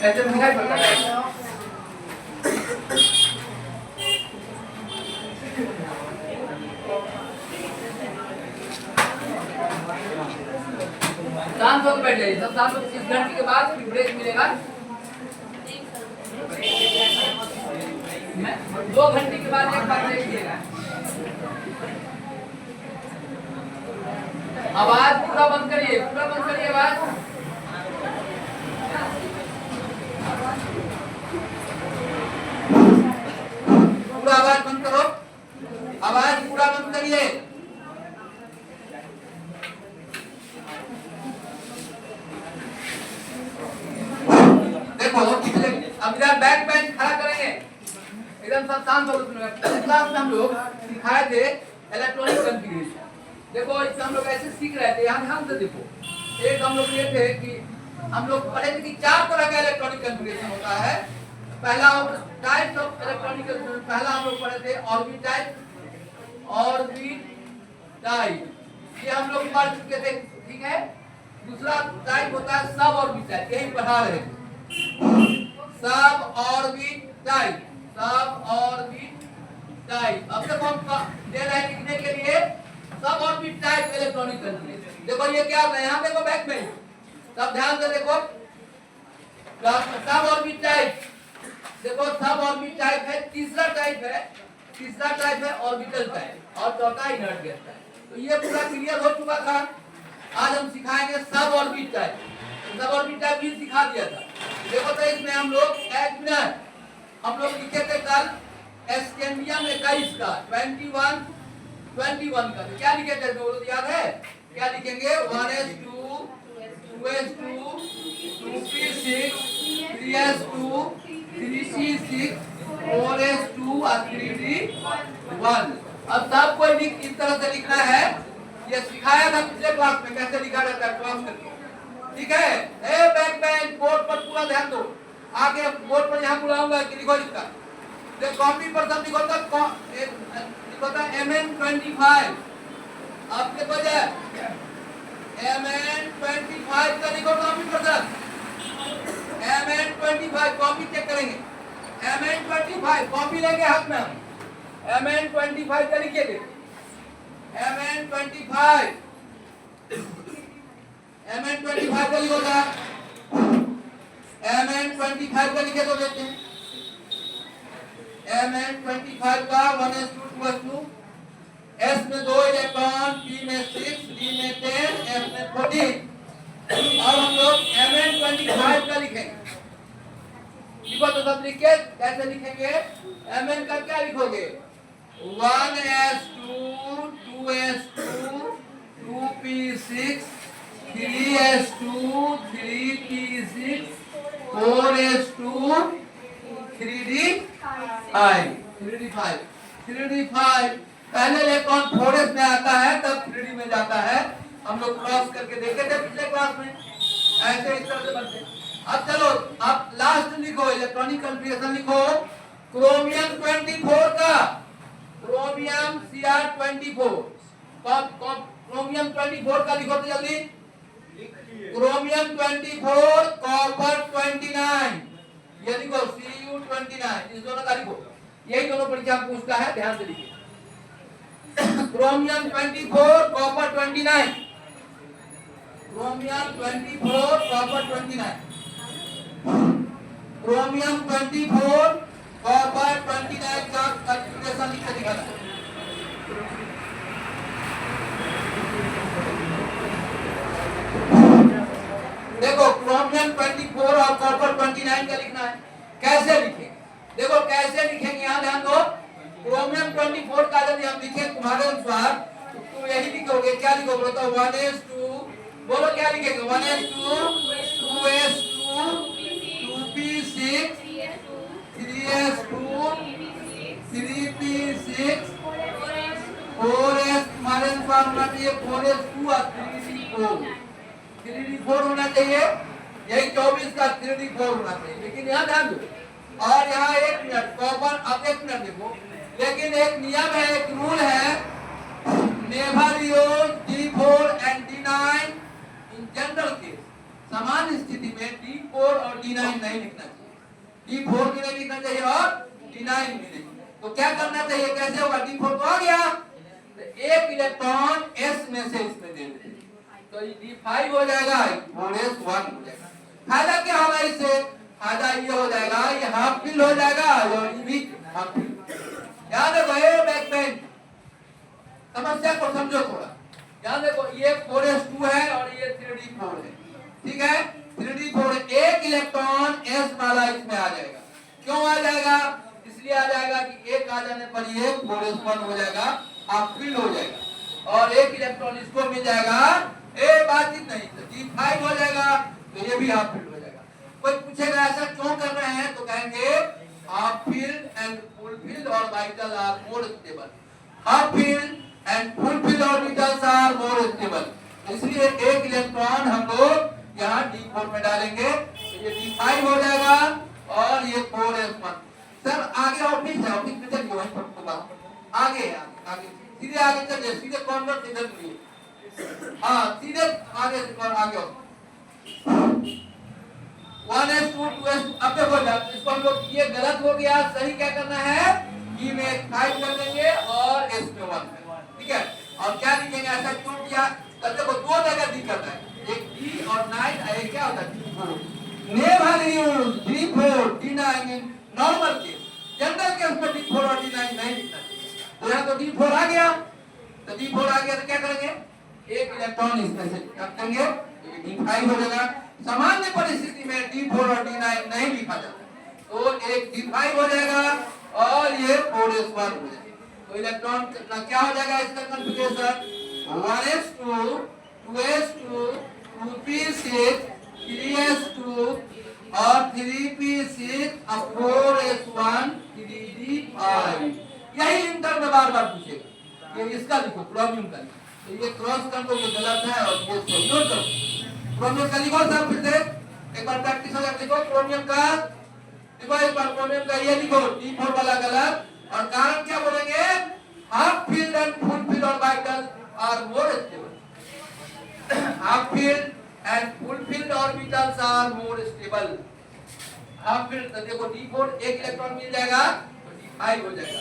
ऐसे में दिखाई पड़ता है। शांत होकर बैठ जाइए सब, शांत होकर। इस घंटे के बाद ब्रेक मिलेगा 2 घंटे के बाद एक बार ब्रेक मिलेगा। आवाज पूरा बंद करिए, पूरा बंद करिए आवाज। पूरा आवाज बंद करो, आवाज पूरा बंद करिए। देखो अब इधर बैक बेंच खड़ा करेंगे, एकदम सब शांत हो गए। क्लास में हम लोग सिखाए थे इलेक्ट्रॉनिक कॉन्फ़िगरेशन। देखो इससे हम लोग ऐसे सीख रहे थे, यहाँ ध्यान से देखो। एक हम लोग ये थे कि हम लोग पढ़े थे कि 4 तरह का इलेक्ट्रॉनिक कॉन्फ़िगरेशन होता है। पहला टाइप्स ऑफ इलेक्ट्रॉनिक कॉन्फ़िगरेशन, पहला हम लोग पढ़े थे ऑर्बिट टाइप, ये हम लोग पढ़ चुके थे, ठीक है। दूसरा टाइप होता है सब ऑर्बिट टाइप, यही पढ़ा रहे थे। सब ऑर्बिट टाइप, सब ऑर्बिट टाइप। अब तक हम दे रहे हैं लिखने के लिए सब ऑर्बिट टाइप इलेक्ट्रॉनिक कॉन्फ़िगरेशन। देखो ये क्या होता है, यहाँ देखो बैक में, सब ध्यान से देखो। सब ऑर्बिट टाइप, देखो सब ऑर्बिट टाइप है। तीसरा टाइप है ऑर्बिटल टाइप, और चौथा इनर्ट गैस टाइप। तो ये पूरा क्लियर हो चुका था। आज हम सिखाएंगे सब ऑर्बिट टाइप। सब ऑर्बिट टाइप भी सिखा दिया था। देखो तो इसमें हम लोग एक मिनट हम लोग लिखे थे कल स्कैंडियम 21 का 21 का। तो क्या लिखे थे तो याद है? क्या लिखेंगे? 1s2 2s2 2p6 3s2 3c6 4s2 और 3d1। अब सब कोई इस तरह से लिखना है। ये सिखाया था पिछले क्लास में कैसे लिखा जाता है क्रॉस करके, ठीक है। ए बैक बेंच बोर्ड पर पूरा ध्यान दो। आगे बोर्ड पर यहाँ बुलाऊंगा कि लिखो इसका, जो कॉपी पर सब लिखो था MN25। अब देखो MN25 का लिखो कॉपी पर सब। MN25 कॉपी चेक करेंगे। MN25 कॉपी लेंगे हाथ में हम। MN25 का लिखिए। MN25 का लिखोगा। MN25 का लिखे तो देते हैं। MN25 का 1s2 2s2, S में 2 इलेक्ट्रॉन, P में 6, D में 10, F में 14। अब हम लोग MN25 का लिखेंगे। लिखो तो सब लिख के कैसे लिखेंगे? Mn का क्या लिखोगे? 1s2 2s2 2p6 3s2 3p6 4s2 3d5। पहले इलेक्ट्रॉन 4s में आता है तब 3d में जाता है। हम लोग क्रॉस करके देखे थे पिछले क्लास में, ऐसे इस तरह से बनते। अब चलो अब लास्ट लिखो, इलेक्ट्रॉनिक कॉन्फ़िगरेशन लिखो। क्रोमियम 24 का, क्रोमियम Cr24, क्रोमियम 24 का लिखो तो जल्दी। क्रोमियम 24 कॉपर 29, ये लिखो Cu29। इस दोनों का लिखो, यही दोनों परीक्षा में पूछता है, ध्यान से लिखिए। Chromium 24 copper 29, chromium 24 copper 29, chromium 24 copper 29 का कॉन्फ़िगरेशन लिख के दिखाना। देखो क्रोमियम 24 और कॉपर 29 का लिखना है। कैसे लिखेंगे? देखो कैसे लिखेंगे, यहाँ ध्यान दो। क्रोमियम 24 का यदि हम लिखें तुम्हारे अनुसार तो यही लिखोगे। क्या लिखोगे? तो 1s2, बोलो क्या लिखेंगे? 1s2 2s2 2p6 3s2 3p6 4s, तुम्हारे अनुसार होना चाहिए 4s2 और 3d4 होना चाहिए। यही 24 का 3d4 होना चाहिए। लेकिन यहाँ ध्यान दो, और यहाँ 1 मिनट कॉपर, अब 1 मिनट देखो। लेकिन एक नियम है, एक रूल है, never use D4 and D9 in general case. सामान्य स्थिति में D4 और D9 नहीं लिखना चाहिए, D4 भी नहीं लिखना चाहिए और D9 भी नहीं। तो क्या करना चाहिए, कैसे होगा, D4 तो आ गया, तो एक इलेक्ट्रॉन S में से इसमें दे देते, तो ये D5 हो जाएगा, 4s1 हो जाएगा। फायदा क्या होगा इससे, फायदा ये हो जाएगा, ये हाफ फिल हो जाएगा और ये भी हाफ फिल। याद रखो बैकबेंड समस्या को समझो थोड़ा, याद रखो ये 4s2 है और ये 3d4 है, ठीक है, 3d4 एक इलेक्ट्रॉन s वाला इसमें आ जाएगा। क्यों आ जाएगा, इसलिए आ जाएगा कि एक आ जाने पर ये 4s1 हो जाएगा, हाफ फिल हो जाएगा, और एक इलेक्ट्रॉन इसको मिल जाएगा, बातचीत नहीं, तो D5 हो जाएगा, तो ये भी हाफ फिल हो जाएगा। कोई पूछेगा ऐसा क्यों कर रहे हैं, तो कहेंगे half filled and full filled orbital are more stable, half filled and full filled orbitals are more stable, इसलिए एक इलेक्ट्रॉन हम लोग यहाँ D4 में डालेंगे, तो ये D5 हो जाएगा और ये 4s1। सर आगे ऑफिस है, ऑफिस में चलिए, वहीं पर आगे आगे सीधे आगे चलिए, सीधे कॉर्नर से इधर चलिए, हाँ सीधे आगे और आगे 1s2 2s2। अब देखो इसको हम लोग, ये गलत हो गया, सही क्या करना है, D में 5 कर देंगे और S में 1, ठीक है, और क्या लिखेंगे, ऐसा क्यों किया, तो देखो दो जगह D करना है, एक D और 9, एक क्या होता है D4, never use D4 D9 in normal case, general case में D4 और D9 नहीं लिखना चाहिए। तो यहाँ तो D4 आ गया, तो D4 आ गया तो क्या करेंगे, एक इलेक्ट्रॉन इसमें से रखेंगे, तो D5 हो जाएगा। सामान्य परिस्थिति में D4 और D9 नहीं लिखा जाता, तो एक D5 हो जाएगा और ये 4s1 हो जाएगा। तो इलेक्ट्रॉन क्या हो जाएगा, इसका configuration 1s2 2s2 2p6 3s2 और 3p6 और 4s1 3d5। यही इंटर में बार बार पूछेगा, ये इसका लिखो, क्रोमियम का, तो ये क्रॉस कर दो, ये गलत है और ये सही, नोट करो, क्रोमियम का लिखो सब, फिर से एक बार प्रैक्टिस हो जाए, लिखो क्रोमियम का, देखो एक बार क्रोमियम का ये लिखो, D4 वाला गलत, और कारण क्या बोलेंगे, half filled and full filled orbital are more stable, half filled and full filled orbitals are more stable. Half filled तो देखो D4 एक इलेक्ट्रॉन मिल जाएगा, तो D5 हो जाएगा,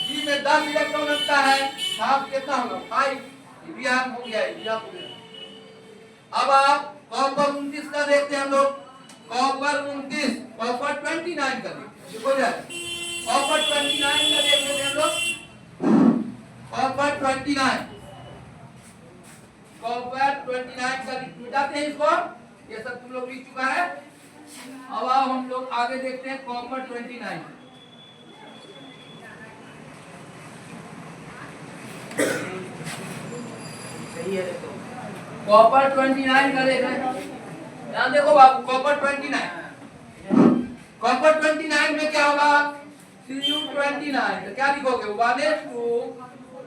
D में 10 इलेक्ट्रॉन लगता है, हाफ कितना होगा 5, ये भी हाफ हो गया, ये भी हाफ हो गया। अब आप कॉपर 29 का देखते हैं हम लोग, कॉपर 29, कॉपर 29 का देखो जाए, कॉपर 29 का देखते हैं हम लोग, कॉपर 29, कॉपर 29 का मिटाते हैं इसको, ये सब तुम लोग लिख चुका है। अब हम लोग आगे देखते हैं कॉपर 29, सही है, देखो कॉपर 29 का देख रहे हैं, ध्यान देखो बाबू, कॉपर 29, कॉपर 29 में क्या होगा, Cu29, तो क्या लिखोगे, 1s2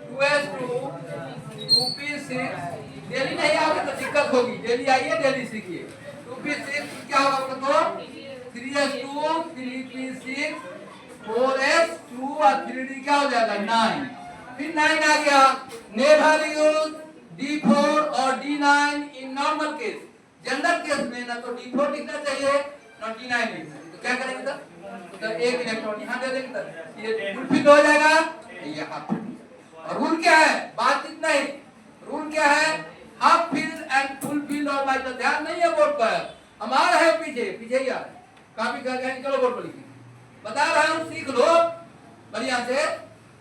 2s2 2p6, डेली नहीं आओगे तो दिक्कत होगी, डेली आइए डेली सीखिए, 2p6 क्या होगा तो 3s2 3p6 4s2 और 3d क्या हो जाएगा 9, फिर 9 आ गया, नेवर यूज D4 और D9 in normal case, general case में ना तो D4 लिखना चाहिए ना D9 लिखना चाहिए, तो क्या करेंगे तो एक इलेक्ट्रॉन यहाँ दे देंगे, तो ये फुल फिल हो जाएगा, ये हाफ फिल। और रूल क्या है, बात इतना ही, रूल क्या है, half filled and full filled orbital, ध्यान नहीं है बोर्ड पर, हमारा है पीछे पीछे ही यार, कॉपी करके चलो बोर्ड पर लिखिए, बता रहा हूँ सीख लो बढ़िया से,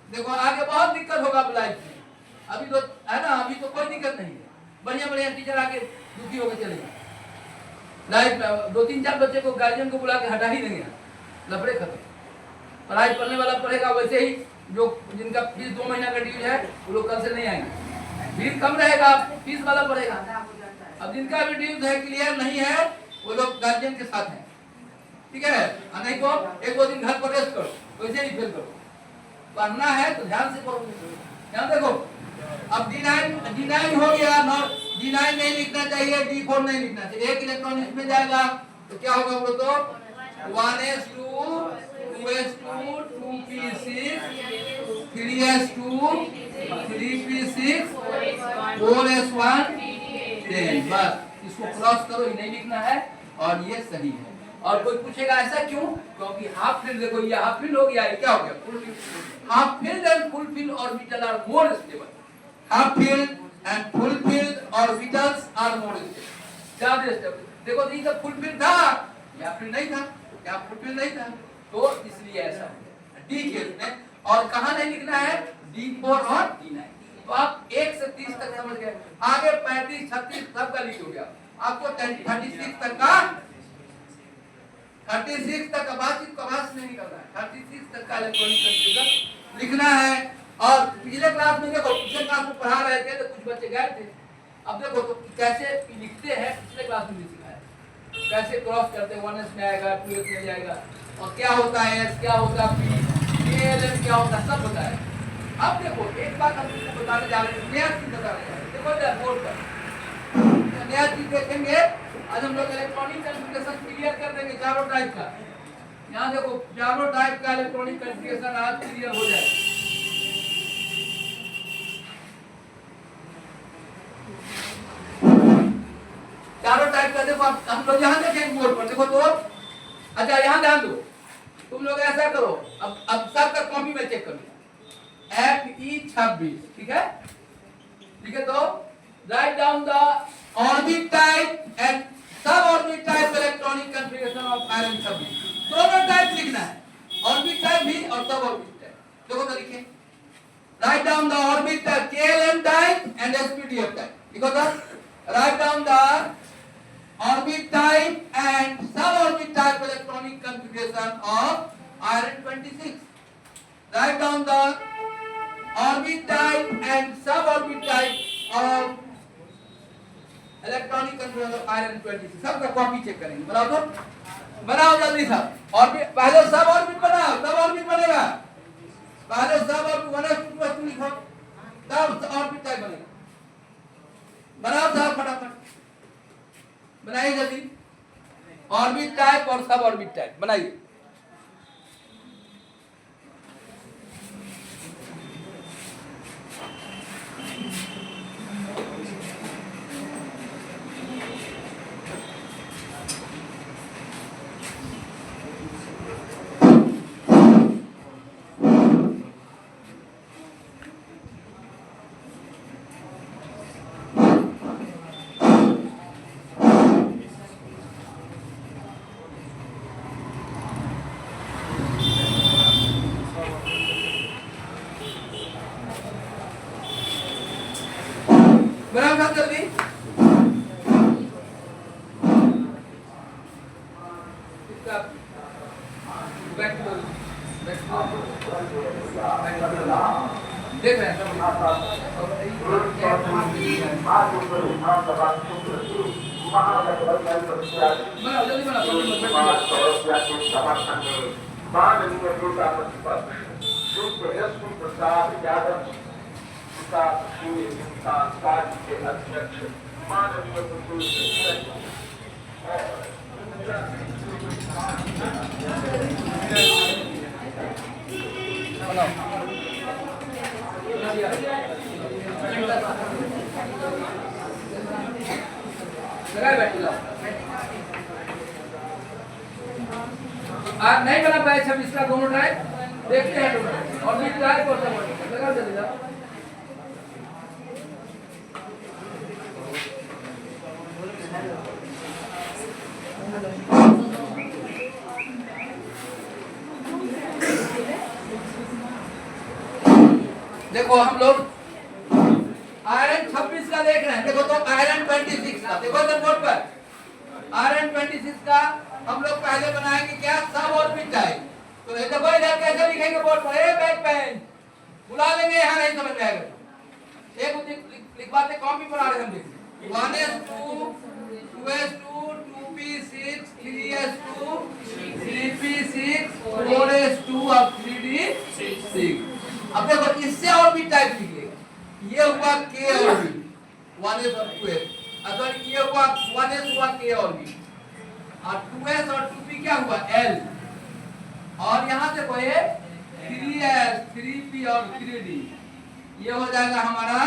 देखो आगे बहुत दिक्कत होगा लाइफ में, अभी तो है ना, अभी तो कोई दिक्कत नहीं है, बढ़िया बढ़िया टीचर आके दुखी होकर चले जाए, लाइफ 2-3-4 बच्चे को गार्जियन को बुला के हटा ही देंगे, लफड़े खत्म, पढ़ाई पढ़ने वाला पढ़ेगा, वैसे ही जो जिनका फीस 2 महीना का ड्यू है वो लोग कल से नहीं आएंगे, फीस कम रहेगा, फीस वाला पढ़ेगा, अब जिनका भी ड्यू है क्लियर नहीं है वो लोग गार्जियन के साथ हैं, ठीक है, नहीं तो 1-2 दिन घर पर रेस्ट करो, वैसे ही फेल करो, पढ़ना है तो ध्यान से पढ़ो, ध्यान देखो। अब D9 हो गया, D9 नहीं लिखना चाहिए, D4 नहीं लिखना चाहिए, एक इलेक्ट्रॉन इसमें जाएगा तो क्या होगा बोलो तो 1s2 2s2 2p6 3s2 3p6 4s1 10, बस इसको क्रॉस करो, ये नहीं लिखना है और ये सही है। और कोई पूछेगा ऐसा क्यों? क्योंकि हाफ फील्ड देखो, ये हाफ फील्ड हो गया, ये क्या हो गया? Full filled. Half filled and full filled orbital are more stable. Half filled and full filled orbitals are more stable, ज्यादा स्टेबल। देखो ये तो फुल फील्ड था, या फील्ड नहीं था, या फुल फील्ड नहीं था, तो इसलिए ऐसा डी केस में। और कहां नहीं लिखना है? D4 और D9। तो आप 1 से 30 तक समझ गए। आगे 35 36 सब का लिख हो गया। आपको 36 तक का 36 तक का बातचीत का भाष नहीं करना है, 36 तक का इलेक्ट्रॉनिक कंप्यूटर लिखना है। और पिछले क्लास में देखो, पिछले क्लास में पढ़ा रहे थे तो कुछ बच्चे गए थे। अब देखो तो कैसे लिखते हैं, पिछले क्लास में भी सिखाया कैसे क्रॉस करते हैं। 1s में आएगा, 2s में जाएगा, और क्या होता है s, क्या होता है p, KLM क्या होता है, सब बताया। अब देखो एक बात हम तुमको बताने जा रहे हैं, नया चीज बता रहे हैं। देखो इधर बोर्ड पर नया चीज देखेंगे। आज हम लोग इलेक्ट्रॉनिक कॉन्फ़िगरेशन क्लियर कर देंगे चारों टाइप का। यहाँ देखो चारों टाइप का इलेक्ट्रॉनिक कॉन्फ़िगरेशन आज क्लियर हो जाएगा। चारों टाइप का देखो, हम लोग यहाँ देखेंगे बोर्ड पर। देखो तो अच्छा यहाँ ध्यान दो, तुम लोग ऐसा करो, अब सब का कॉपी में चेक करो। FE26, ठीक है? ठीक है, तो write down the orbit type and sub orbit type electronic configuration of iron 26। दोनों टाइप लिखना है, ऑर्बिट टाइप भी और सब ऑर्बिट टाइप। देखो तो लिखिए, right down the orbit KLM type and SPDF type. देखो तो write down the orbit type and suborbit type electronic configuration of iron 26. Write down the orbit type and suborbit type of electronic configuration of iron 26. सबका copy check करेंगे। बनाओ तो, बनाओ जल्दी सब। Orbit पहले सब ऑर्बिट बनाओ, सब ऑर्बिट बनेगा। पहले सब ऑर्बिट 1s 2s लिखो, तब ऑर्बिट टाइप बनेगा। बनाओ सब फटाफट, बनाइए जल्दी। ऑर्बिट टाइप और सब ऑर्बिट टाइप बनाइए। बनाओ सब जल्दी। इसका देख रहे हैं सब। बनाओ जल्दी बनाओ। के अध्यक्ष माननीय आज नहीं बना पाए 26 का दोनों टाइप देखते हैं और फिर टाइप और सब लगा जल्दी। देखो हम लोग आयरन 26 का देख रहे हैं। देखो तो आयरन 26 का देखो तो बोर्ड पर आयरन 26 का हम लोग पहले बनाएंगे क्या, सब ऑर्बिट टाइप। तो ये देखो इधर कैसे लिखेंगे बोर्ड पर, ए बैक पेन बुला लेंगे, यहाँ नहीं समझ में आएगा। एक लिखवाते कॉपी पर आ रहे हम देखिए 1s2 2s2 2p6 3s2 3p6 4s2 और 3d6। अब देखो इससे ऑर्बिट टाइप लिखिएगा। ये हुआ k ऑर्बिट 1s और 2s, अगर ये हुआ 1s हुआ k ऑर्बिट और 2s और 2p क्या हुआ l, और यहां देखो ये 3s 3p और 3d, ये हो जाएगा हमारा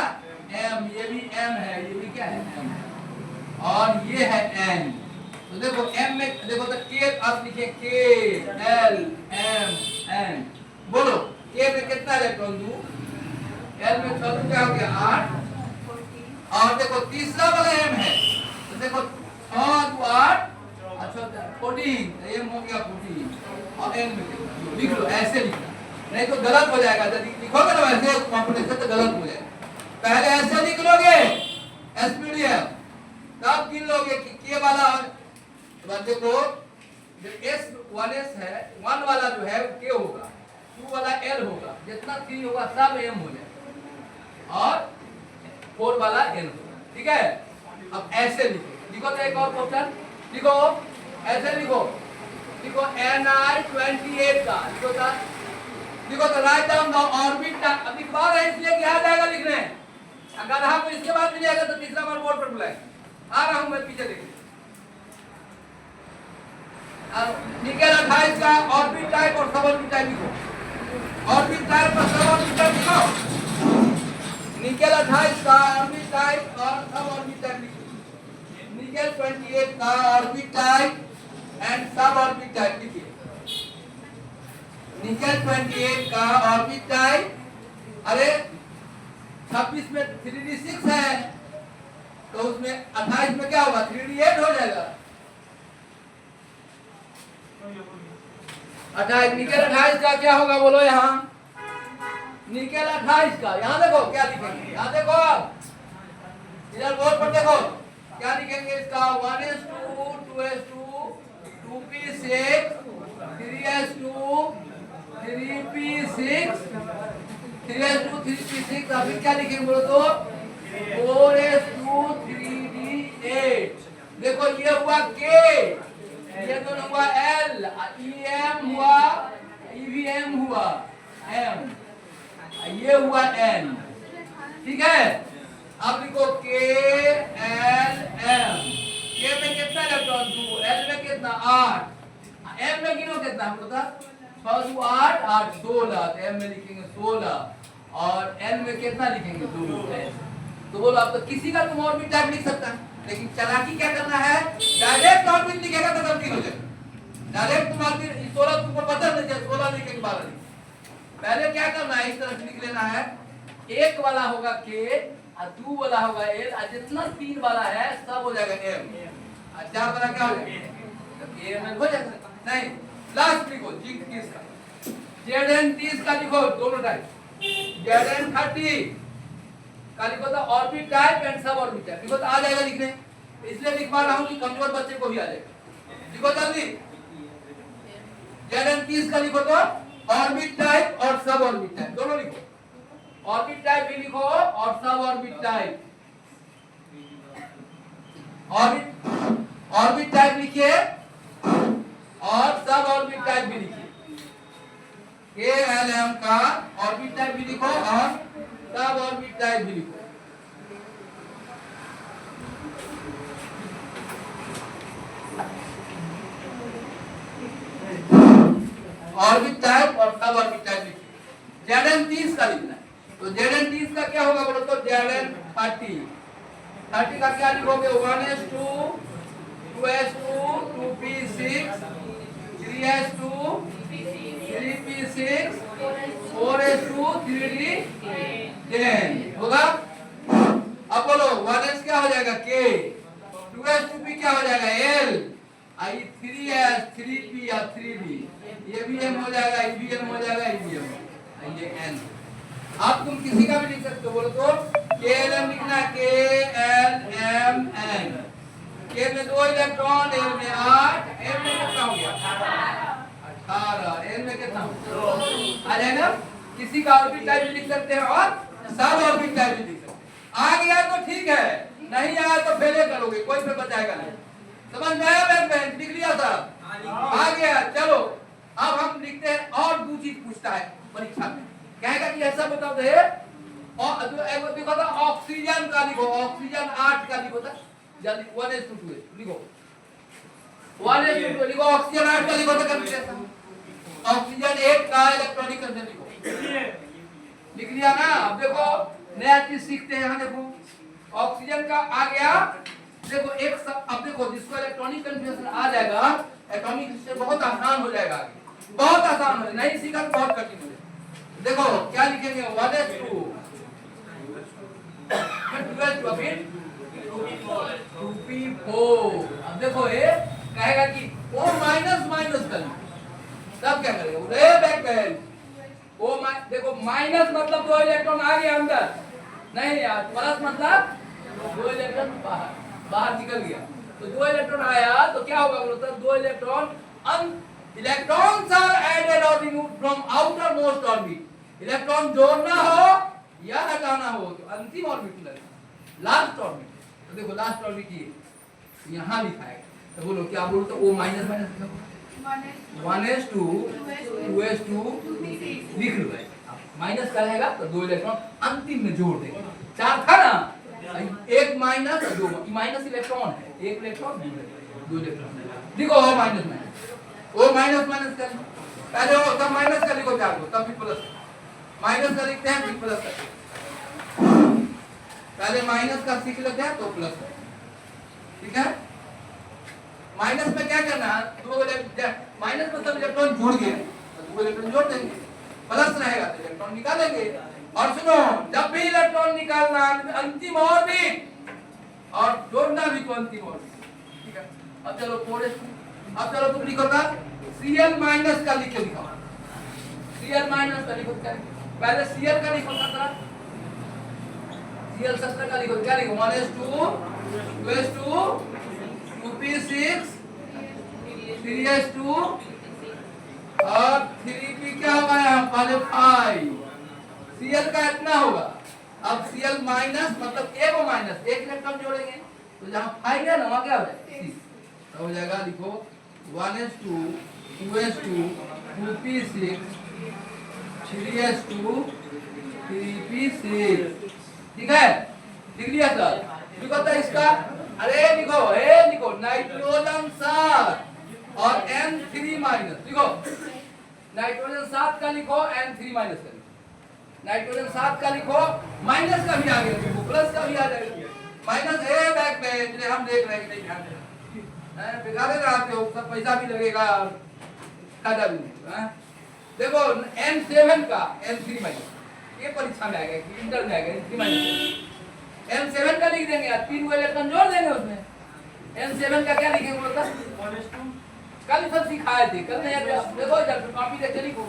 m, ये भी m है, ये भी क्या है m, और ये है n। तो देखो m में देखो तो k आप लिखिए k l m n। बोलो k में कितना इलेक्ट्रॉन दूं? l में 6 दूं, क्या हो गया 8। और देखो तीसरा वाला m है, तो देखो 6 2 8 अच्छा 14, m हो गया 14 और n में कितना लिख लो, ऐसे लिखना नहीं तो गलत हो जाएगा। यदि लिखोगे ना वैसे कॉम्बिनेशन तो गलत हो जाएगा। पहले ऐसे लिख लोगे एसपीडीएफ, तब गिन लोगे कि के वाला और देखो जो एस 1s है 1 वाला जो है वो के होगा, 2 वाला एल होगा, जितना 3 होगा सब एम हो जाएगा और 4 वाला एन होगा। ठीक है, अब ऐसे लिखो तो एक और क्वेश्चन लिखो, ऐसे लिखो Ni28 का लिखो तो राइट डाउन द ऑर्बिट। अभी बार है इसलिए क्या जाएगा लिखने, अगर हम इसके बाद भी जाएगा तो तीसरा बार बोर्ड पर बुलाएंगे। आ रहा हूं मैं, पीछे देखिए। निकेल 28 का ऑर्बिट टाइप और सब ऑर्बिट टाइप लिखो, ऑर्बिट टाइप और सब ऑर्बिट टाइप लिखो। निकेल 28 का ऑर्बिट टाइप और सब ऑर्बिट टाइप लिखो। निकेल 28 का orbit type and sub orbit type लिखिए। निकेल 28 का ऑर्बिट टाइप, अरे 26 में 3d6 है तो उसमें 28 में क्या होगा 3d8 हो जाएगा। 28 निकेल 28 का क्या होगा बोलो यहाँ, निकेल 28 का यहाँ देखो क्या लिखेंगे, यहाँ देखो इधर बोर्ड पर देखो क्या लिखेंगे इसका 1s2 2s2 2p6 3s2 3p6 3s2 3p6। अभी क्या लिखेंगे बोलो तो 4s2 3d8। देखो ये हुआ k, ये दोनों हुआ l, em हुआ evm हुआ m, ये हुआ n। ठीक है, अब लिखो k l m। k में कितना इलेक्ट्रॉन 2, l में कितना 8, m में गिनो कितना हमको था 6 2 8 8 16, तो m में लिखेंगे 16 और n में कितना लिखेंगे 2। तो बोलो अब तो किसी का तुम ऑर्बिट टाइप लिख सकता है, लेकिन चालाकी क्या करना है, डायरेक्ट ऑर्बिट लिखेगा तो गलती हो जाएगी। डायरेक्ट तुम ऑर्बिट 16 तुमको पता नहीं है, 16 लिखेंगे 12 लिखेंगे। पहले क्या करना है, इस तरह से लिख लेना है, एक वाला होगा k और 2 वाला होगा l और जितना 3 वाला है सब हो जाएगा m और 4 वाला क्या हो जाएगा k m हो जाएगा। नहीं लास्ट लिखो जिंक 30 का, zn 30 का लिखो दोनों टाइप, zn 30 का लिखो तो orbit type and sub orbit type लिखो तो आ जाएगा लिखने, इसलिए लिख पा रहा हूं कि कमजोर बच्चे को भी आ जाएगा। लिखो जल्दी zn 30 का लिखो तो ऑर्बिट टाइप और सब ऑर्बिट टाइप दोनों लिखो, ऑर्बिट टाइप भी लिखो और सब ऑर्बिट टाइप, ऑर्बिट टाइप लिखिए और सब ऑर्बिट टाइप भी लिखिए। KLM का ऑर्बिट टाइप भी लिखो और सब ऑर्बिट टाइप भी लिखो। ऑर्बिट टाइप और सब ऑर्बिट टाइप लिखिए। Zn 30 का लिखना है, तो Zn 30 का क्या होगा बोलो तो Zn 30 का क्या लिखोगे 1s2 2s2 2p6 3s2 3p6 4s2 3d10 होगा। अब बोलो 1s क्या हो जाएगा k, 2s 2p क्या हो जाएगा l, आई 3s 3p या 3b, ये भी m हो जाएगा, ये भी m हो जाएगा, ये भी m, ये n। आप तुम किसी का भी लिख सकते हो, बोलो तो KLM लिखना k l m n, k में 2 इलेक्ट्रॉन, l में 8, m में कितना हो गया 18, n में कितना आ जाएगा। किसी का ऑर्बिट टाइप भी लिख सकते हैं और सब ऑर्बिट टाइप भी लिख सकते हैं। आ गया तो ठीक है, नहीं आया तो फेले करोगे, कोई पे बचाएगा नहीं। समझ में आया बैक लिख लिया था, आ गया। चलो अब हम लिखते हैं और दो चीज पूछता है परीक्षा में, कहेगा कि ऐसा बताओ दे और देखो तो ऑक्सीजन का लिखो, ऑक्सीजन 8 का लिखो था जल्दी 1s2 लिखो, 1s2 लिखो, ऑक्सीजन 8 का लिखो तो कर ऑक्सीजन 1 का इलेक्ट्रॉनिक कंसेंट लिखो, लिख लिया ना। अब देखो नया चीज सीखते हैं, यहाँ देखो ऑक्सीजन का आ गया देखो एक सब, अब देखो जिसको इलेक्ट्रॉनिक कन्फिग्रेशन आ जाएगा एटॉमिक से बहुत आसान हो जाएगा आगे, बहुत आसान हो जाएगा, नहीं सीखा तो बहुत कठिन हो जाएगा। देखो क्या लिखेंगे 1s2 फिर 2p4। अब देखो ये कहेगा कि ओ माइनस माइनस कर, तब क्या करेगा रे बैक बेंच ओ देखो माइनस मतलब 2 इलेक्ट्रॉन आ गया अंदर, नहीं यार प्लस मतलब 2 इलेक्ट्रॉन बाहर निकल गया, तो 2 इलेक्ट्रॉन आया तो क्या होगा बोलो तो 2 इलेक्ट्रॉन इलेक्ट्रॉन्स आर एडेड और removed from outermost orbit. Electron जोड़ना हो या हटाना हो तो अंतिम ऑर्बिट में लास्ट ऑर्बिट, तो देखो लास्ट ऑर्बिट ये यहां लिखा है, तो बोलो क्या बोलो तो ओ माइनस माइनस 1s2 2s2 लिख लो भाई, माइनस का रहेगा तो 2 इलेक्ट्रॉन अंतिम में जोड़ देंगे, 4 था ना, एक माइनस और 2 माइनस इलेक्ट्रॉन है, एक इलेक्ट्रॉन 2 इलेक्ट्रॉन लिखो O minus minus O minus minus कर पहले वो तब माइनस का लिखो 4 को तब फिर प्लस, माइनस का लिखते हैं फिर प्लस करते हैं, पहले माइनस का सीख लेते हैं तो प्लस, ठीक है। माइनस में क्या करना है, दो माइनस में सब इलेक्ट्रॉन जुड़ गए तो 2 इलेक्ट्रॉन जोड़ देंगे, प्लस रहेगा तो इलेक्ट्रॉन निकालेंगे। और सुनो जब भी इलेक्ट्रॉन निकालना अंतिम ऑर्बिट और जोड़ना भी तो अंतिम ऑर्बिट, ठीक है। अब चलो 4s2, अब चलो तुम लिखो का Cl माइनस का लिख के दिखाओ, Cl माइनस का लिखो, क्या पहले Cl का लिखो 17, Cl 17 का लिखो, क्या लिखो 1s2 2s2 2p6 3s2 और 3p क्या होगा यहाँ पहले 5, Cl का इतना होगा। अब Cl माइनस मतलब एक माइनस एक इलेक्ट्रॉन जोड़ेंगे तो जहाँ 5 है ना वहाँ क्या हो जाएगा 6, तो हो जाएगा लिखो 1s2 2s2 2p6 3s2 3p6, ठीक है लिख लिया सर। लिखो तो इसका अरे लिखो लिखो नाइट्रोजन 7 और N3 माइनस, लिखो नाइट्रोजन 7 का लिखो N3 माइनस का लिखो, नाइट्रोजन 7 का लिखो माइनस का भी आ गया देखो प्लस का भी आ जाएगा, माइनस है बैक में इसलिए हम देख रहे हैं कि नहीं ध्यान देना बिगाड़े रहते हो, सब पैसा भी लगेगा फायदा भी नहीं। देखो N7 का N3 माइनस ये परीक्षा में आएगा कि इंटर में आएगा N3 माइनस, N7 का लिख देंगे यार, 3 इलेक्ट्रॉन जोड़ देंगे उसमें, N7 का क्या लिखेंगे बोलता कल सब सिखाए थे, कल नहीं देखो जब कॉपी देख के लिखो,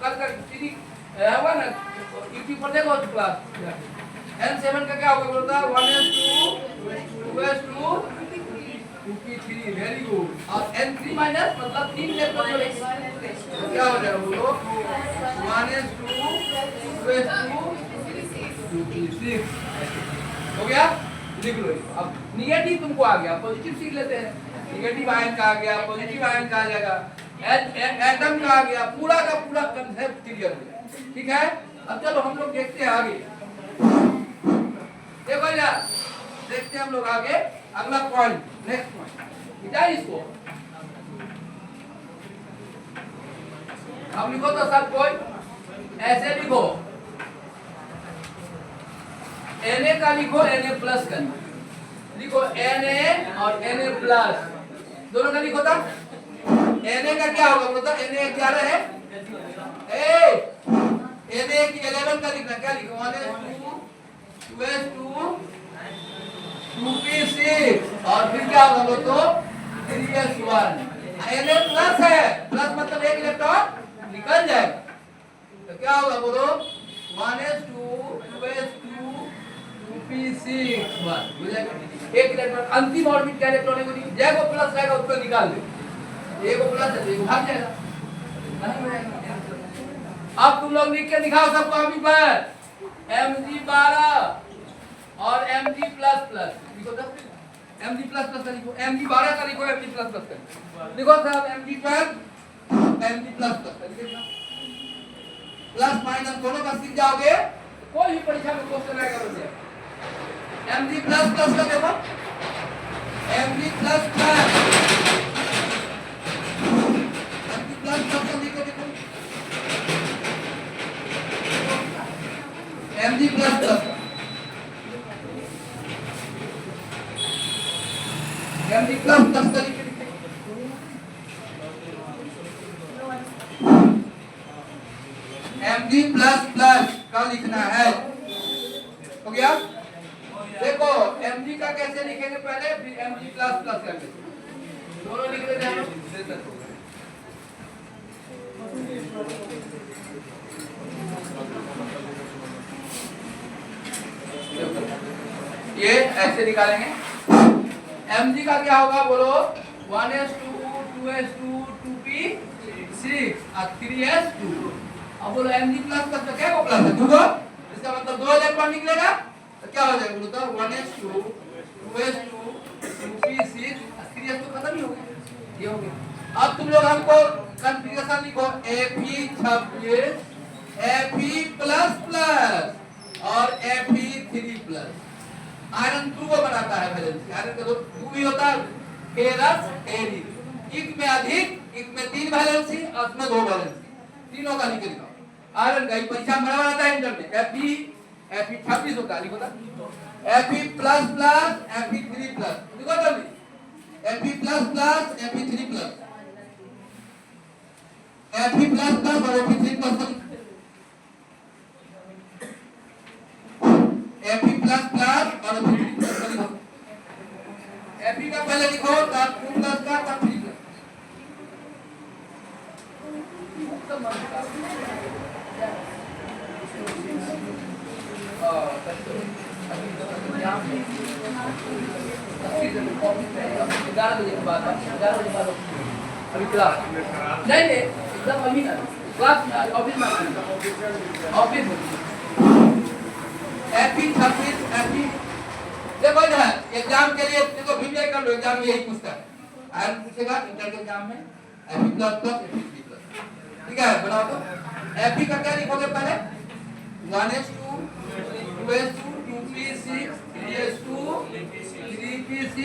कल का सीधी होगा ना यूट्यूब पर देखो क्लास। N7 का क्या होगा बोलता 1s2 2s2 2p3 very good, और N3 माइनस मतलब 3 इलेक्ट्रॉन जोड़ेंगे तो क्या हो जाएगा बोलो 1s2 2s2 2p6 हो गया, लिख लो। अब निगेटिव तुमको आ गया, पॉजिटिव सीख लेते हैं, निगेटिव आयन का आ गया, पॉजिटिव आयन का आ जाएगा, एटम का आ गया, पूरा का पूरा कांसेप्ट क्लियर हो गया, ठीक है। अब चलो हम लोग देखते हैं आगे, देखो यार देखते हैं हम लोग आगे अगला पॉइंट, नेक्स्ट पॉइंट मिटा इसको, अब लिखो तो सब कोई ऐसे लिखो Na का लिखो Na प्लस का लिखो, Na और Na प्लस दोनों का लिखो था। Na का क्या होगा बोलो तो Na 11 है, Na की 11 का लिखना, क्या लिखो 1s2 2s2 2p6 और फिर क्या होगा बोलो तो 3s1, Na प्लस है, प्लस मतलब एक इलेक्ट्रॉन निकल जाएगा तो क्या होगा बोलो 1s2 2s2 2p6 बस एक इलेक्ट्रॉन अंतिम ऑर्बिट क्या इलेक्ट्रॉन है जय को प्लस रहेगा उसको निकाल दे, एक को प्लस है एक भाग जाएगा नहीं रहेगा। अब तुम लोग लिख के दिखाओ सब कॉपी पर Mg12 और Mg लिखो तो Mg का लिखो, Mg12 का लिखो Mg का लिखो साहब, Mg12 Mg का लिखो, प्लस माइनस दोनों का सीख जाओगे कोई भी परीक्षा में क्वेश्चन आएगा बोलिए Mg प्लस का देखो Mg प्लस का लिखो, देखो Mg प्लस प्लस प्लस का लिखेंगे mg प्लस प्लस का लिखना है। हो गया? देखो mg का कैसे लिखेंगे पहले, फिर mg प्लस प्लस का लिखेंगे, दोनों लिख लेते हैं। ये ऐसे निकालेंगे। mg का क्या होगा बोलो, 1s2 2s2 2p6 और 3s2। अब बोलो mg प्लस प्लस क्या को प्लस है, दो, इसका मतलब 2 इलेक्ट्रॉन निकलेगा तो क्या हो जाएगा बोलो तो 1s2 2s2 2p6 और 3s2 खत्म ही हो गया, ये हो गया। अब तुम लोग हमको कॉन्फ़िगरेशन लिखो Fe26 Fe प्लस प्लस और Fe3 आयरन 2 को बनाता है वैलेंसी, आयरन का 2 भी होता है, फेरस एरिक, एक में अधिक, एक में 3 वैलेंसी और उसमें 2 वैलेंसी, तीनों का लिख लिखो। आयरन का परीक्षा में आता है इंटर में Fe26 होता है, लिखो ना Fe plus plus Fe3 plus, लिखो जल्दी Fe plus plus Fe3 plus, Fe plus plus और Fe3 plus Fe plus plus और Fe3 प्लस लिखो। Fe का पहले लिखो, तब 2 प्लस का, तब 3 प्लस। अभी क्लास नहीं एकदम अभी ना क्लास ऑफिस में ऑफिस Fe26 Fe देखो इधर एग्जाम के लिए देखो वीडियो कर लो, एग्जाम में यही पूछता है, आयरन पूछेगा इंटर के एग्जाम में Fe plus plus Fe3 plus, ठीक है बनाओ तो Fe का क्या लिखोगे पहले 1s2 2s2 2p6 3s2 3p6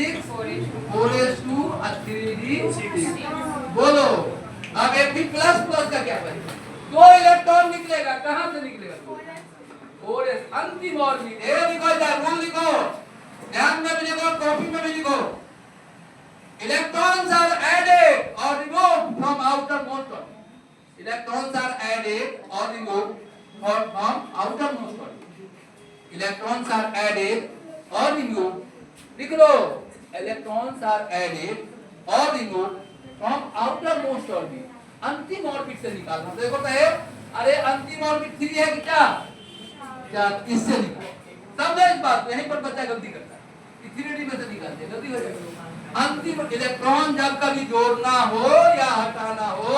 4s2 और 3d6 बोलो। अब Fe प्लस प्लस का क्या करेंगे, 2 इलेक्ट्रॉन निकलेगा, कहां से निकलेगा 4s अंतिम ऑर्बिट, ये लिखो इधर रूल लिखो, ध्यान में भी लिखो, कॉपी में भी लिखो, इलेक्ट्रॉन्स आर एडेड और removed from outermost orbit, electrons are added और removed from outermost orbit, electrons are added और रिमूव्ड, लिख लो इलेक्ट्रॉन्स आर एडेड और removed from outermost orbit, अंतिम ऑर्बिट से निकालना। देखो कहे अरे अंतिम ऑर्बिट 3 है क्या, क्या इससे निकाल, समझो इस बात, यहीं पर बच्चा गलती करता है, 3D में से निकालते गलती हो जाएगी। अंतिम इलेक्ट्रॉन जब कभी जोड़ना हो या हटाना हो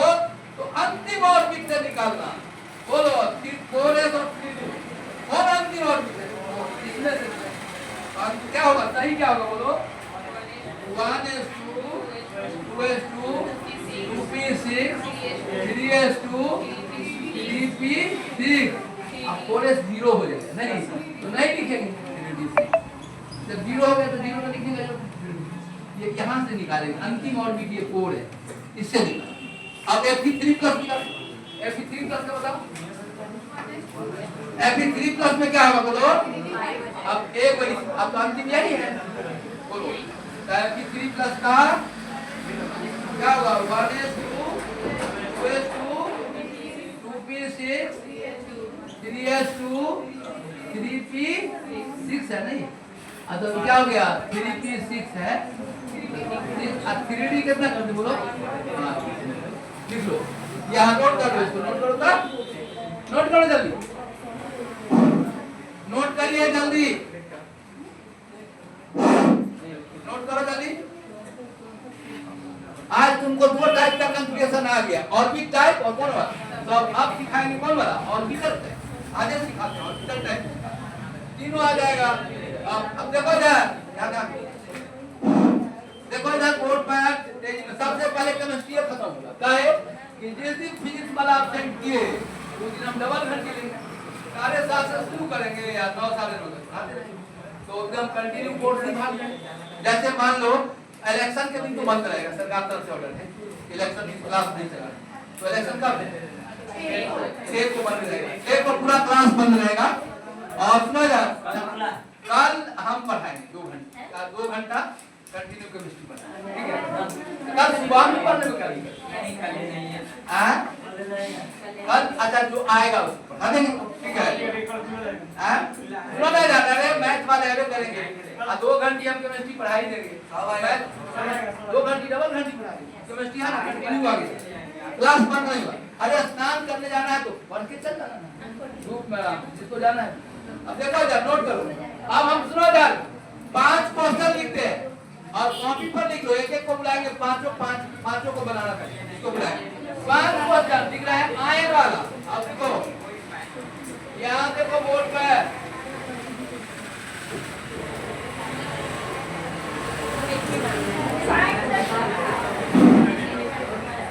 तो अंतिम ऑर्बिट से निकालना, बोलो 4s और 3d और अंतिम ऑर्बिट है, इसमें से क्या होगा, सही क्या होगा बोलो 1s2 2s2 2p6 3s2 3p6 अब 4s 0 हो जाएगा, नहीं तो नहीं लिखेंगे, जब 0 हो गया तो 0 तो लिखेंगे, ये यहाँ से निकालेंगे, अंतिम ऑर्बिट ये 4 है, इससे निकालेंगे। अब Fe3 प्लस निकालें, Fe3 प्लस का बताओ, Fe3 प्लस में क्या होगा बोलो, अब एक अब तो अंतिम यही है, बोलो Fe3 प्लस का क्या होगा 1s2 2s2 2p6 3s2 3p6 है नहीं, तो क्या हो गया 3p6 है, 3d कितना कर दे बोलो, लिख लो यहाँ नोट कर लो, इसको नोट करो तो नोट करो जल्दी, नोट करिए जल्दी, नोट करो जल्दी। आज तुमको 2 टाइप का कॉन्फ़िगरेशन आ गया, ऑर्बिट टाइप और कौन वाला, तो अब सिखाएंगे कौन वाला, ऑर्बिटल टाइप, आज सिखाते हैं ऑर्बिटल टाइप, तीनों आ जाएगा। अब देखो इधर देखो इधर बोर्ड पर सबसे पहले केमिस्ट्री खत्म होगा, क्या है कि जिस दिन फिजिक्स वाला एब्सेंट किए उस दिन हम डबल घंटे लेंगे, 7:30 से शुरू करेंगे या 9 साढ़े 9 तक आते रहेंगे, तो एकदम कंटिन्यू कोर्स में भाग लेंगे। जैसे मान लो इलेक्शन के दिन तो बंद रहेगा, सरकार तरफ से ऑर्डर है इलेक्शन की क्लास नहीं चला, तो इलेक्शन कब है 6 को बंद रहेगा, 6 को पूरा क्लास बंद रहेगा। और सुनो यार कल हम पढ़ाएंगे 2 घंटा, कंटिन्यू केमिस्ट्री पढ़ा, ठीक है। कल सुबह में पढ़ने को करेंगे, हाँ कल अच्छा जो आएगा उसको पढ़ा देंगे, ठीक है। हाँ सुनो नहीं जाता है, मैथ वाले ऐसे करेंगे, 2 घंटे हम केमिस्ट्री पढ़ाई देंगे, 2 घंटे डबल घंटे पढ़ाएंगे केमिस्ट्री, है ना, कंटिन्यू आगे क्लास बंद नहीं हुआ। अरे स्नान करने जाना है तो पढ़ के चल जाना है धूप में, जिसको जाना है। अब देखो इधर नोट करो, अब हम सुनो इधर 5 क्वेश्चन लिखते हैं और कॉपी पर लिख लो, एक एक को बुलाएंगे, पांचों को बनाना पड़ेगा, इसको बुलाएंगे 5 क्वेश्चन लिख रहा है आयन वाला। अब देखो यहाँ देखो बोर्ड पे,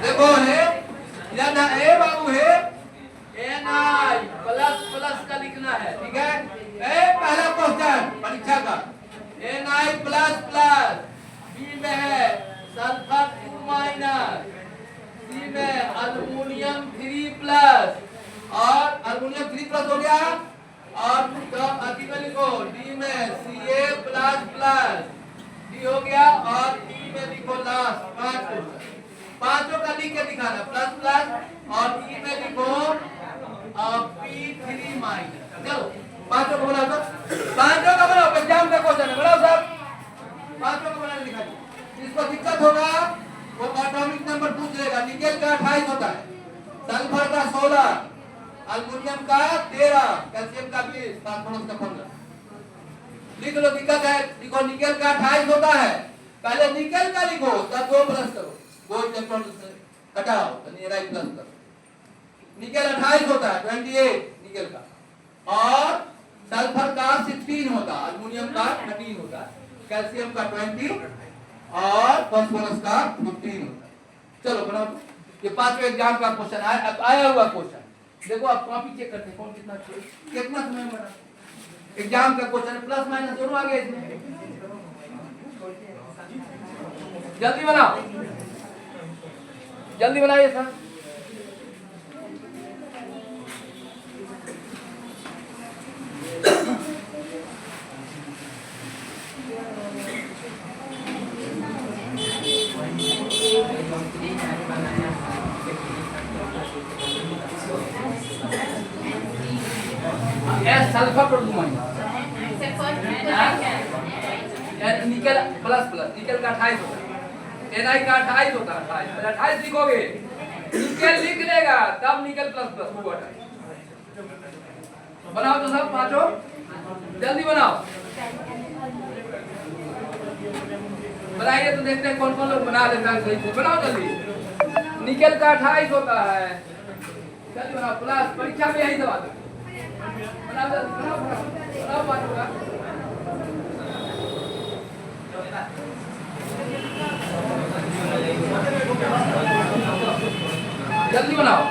देखो है ना ए बाबू है Na प्लस का लिखना है, ठीक है। ए पहला क्वेश्चन परीक्षा का, Na प्लस, बी में है सल्फर 2-, सी में अल्युमिनियम 3+, और अल्युमिनियम 3+ हो गया, और तो अति में लिखो डी में Ca++, डी हो गया, और ई में लिखो लास्ट 5 का लिख के दिखाना प्लस, और ई में लिखो P3-। चलो 5 को बनाओ, तो 5 का बनाओ, एग्जाम का क्वेश्चन है, बनाओ सब 5 को बना के दिखाइए। जिसको दिक्कत होगा वो एटॉमिक नंबर पूछ लेगा। निकेल का 28 होता है, सल्फर का 16, अल्युमिनियम का 13, कैल्शियम का 20, फास्फोरस का 15। लिख लो, दिक्कत है लिखो, निकेल का 28 होता है, पहले निकेल का लिखो, तब 2 प्लस करो, 2 इलेक्ट्रॉन हटाओ तो Ni प्लस करो। निकेल 28 होता है, 28 निकेल का, और सल्फर का 16 होता है, अल्युमिनियम का 13 होता है, कैल्शियम का 20 और फास्फोरस का 15 होता है। चलो बनाओ, ये 5वें एग्जाम का क्वेश्चन आया हुआ क्वेश्चन। देखो आप कॉपी चेक करते हैं कौन कितना समय बना, एग्जाम का क्वेश्चन प्लस माइनस दोनों आ गए इसमें। जल्दी बनाओ, जल्दी बनाइए सर। सल्फर पर निकेल प्लस, निकेल का 28 होता है, Na का 28 होता है, 28 लिखोगे, निकेल लिख लेगा तब निकेल प्लस हुआ। बनाओ तो सब 5 जल्दी बनाओ, बनाइए तो देखते हैं कौन कौन लोग बना लेता है सही से। बनाओ जल्दी, निकेल का 28 होता है, जल्दी बनाओ, प्लस परीक्षा में यही सवाल है। बनाओ जल्दी, बनाओ 5 का, जल्दी बनाओ।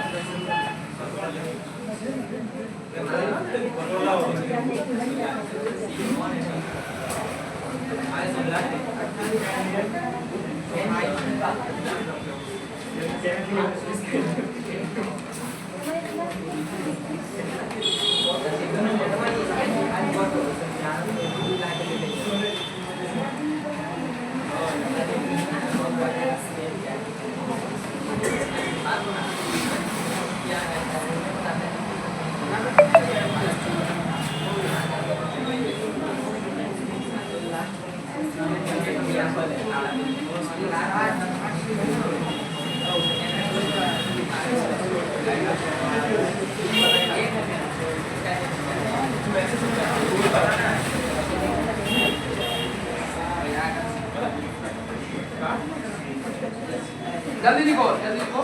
जल्दी लिखो, जल्दी लिखो,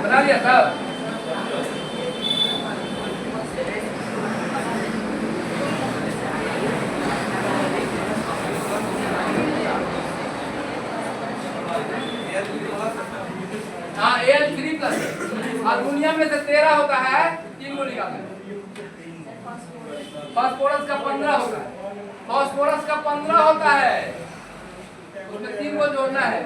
बना लिया सब। हाँ Al3+, अल्युमिनियम में से 13 होता है, 3 को निकालना है। फास्फोरस का 15 होता है, फास्फोरस का 15 होता है, उसमें 3 को जोड़ना है।